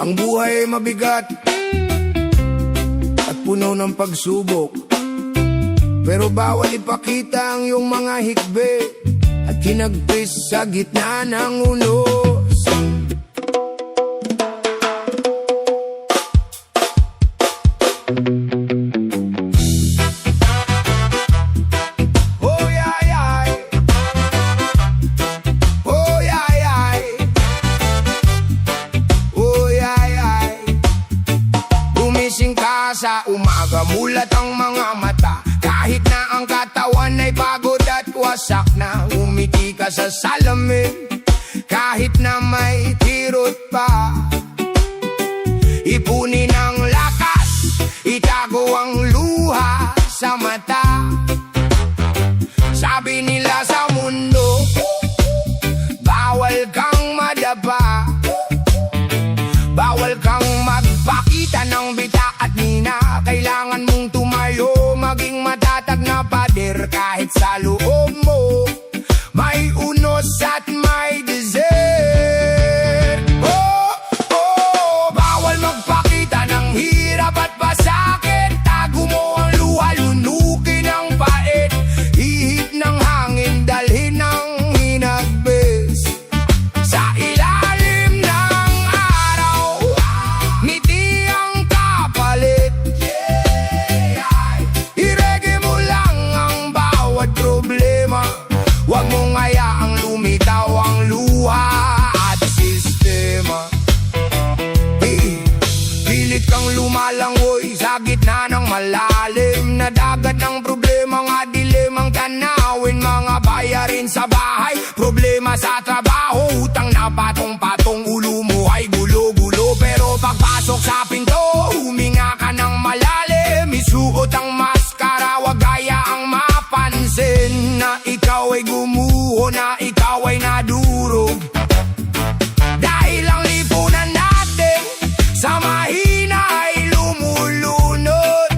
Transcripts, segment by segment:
Ang buhay ay mabigat at puno ng pagsubok, pero bawal ipakita ang iyong mga hikbi at kinagpis sa gitna ng unos. Sa umaga, mulat ang mga mata, kahit na ang katawan ay pagod at wasak na. Umiti ka sa salamin, kahit na may kirot pa. Ipunin ang lakas, itago ang luha sa mata. Sabi nila sa mundo, bawal kang madapa, bawal kang magpakita ng bita at nina. Kailangan mong tumayo, maging matatag na pader. Kahit sa loob mo may unos at may desert. Oh, oh, bawal magpakita ng hirap at pasakit. Tago mo ang luha, lunukin ang pait. Ihip ng hangin, dalhin ng hinagbis. Sa ilalim ng araw, ngiti ang kapalit. Irege mo lang ang bawat problema. Huwag mong hayaang lumitaw ang luha at sistema. Pilit kang lumalangoy sa gitna ng malalim na dagat ng problema. Nga dilemang tanawin, mga bayarin sa bahay, problema sa trabaho, utang na patong-patong. Ulo mo ay gulo-gulo, pero pagpasok sa pinto, huminga ka ng malalim. Isuot ang maskara, wag hayaang mapansin na ikaw ay gumuho, na ikaw ay nadurog. Dahil ang lipunan natin sa mahina ay lumulunod.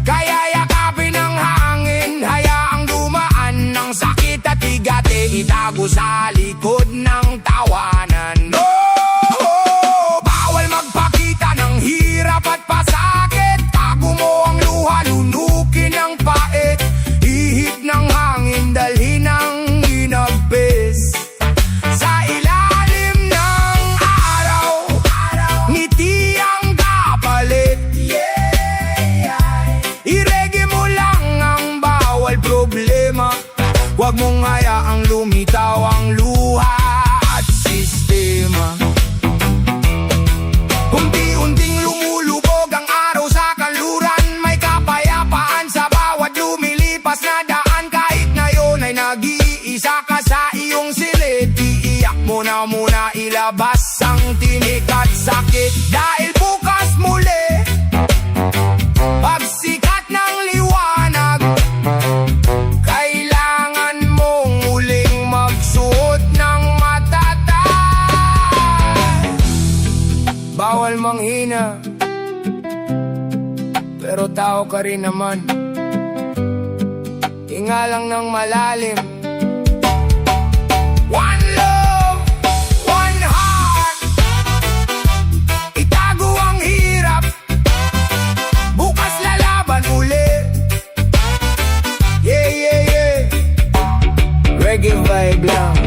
Kaya yakapin ang hangin, hayaang dumaan ng sakit at bigati. Itago sa likod ng tawanan. Oh, bawal magpakita ng hirap at pasakit. Tago mo ang luha, lunukin ang pait. Ihip ng hangin, dalhin ang hinagbis. Sa ilalim ng araw, ngiti ang kapalit. Irege mo lang ang bawal problema. Huwag mong hayaang lumitaw ang luha at sistema. Unti-unting lumulubog ang araw sa kanluran. May kapayapaan sa bawat lumilipas na daan. Kahit na yun ay nag-iisa ka sa iyong silid, iiyak mo na muna, ilabas ang tinik at sakit. Dahil bukas muli, pagsikat ng liwanag, kailangan mong muling magsuot ng matatag. Bawal manghina, pero tao ka rin naman. Hinga lang ng malalim. One love, one heart. Itago ang hirap, bukas lalaban ulit. Yeah, yeah, yeah. Reggae vibe lang.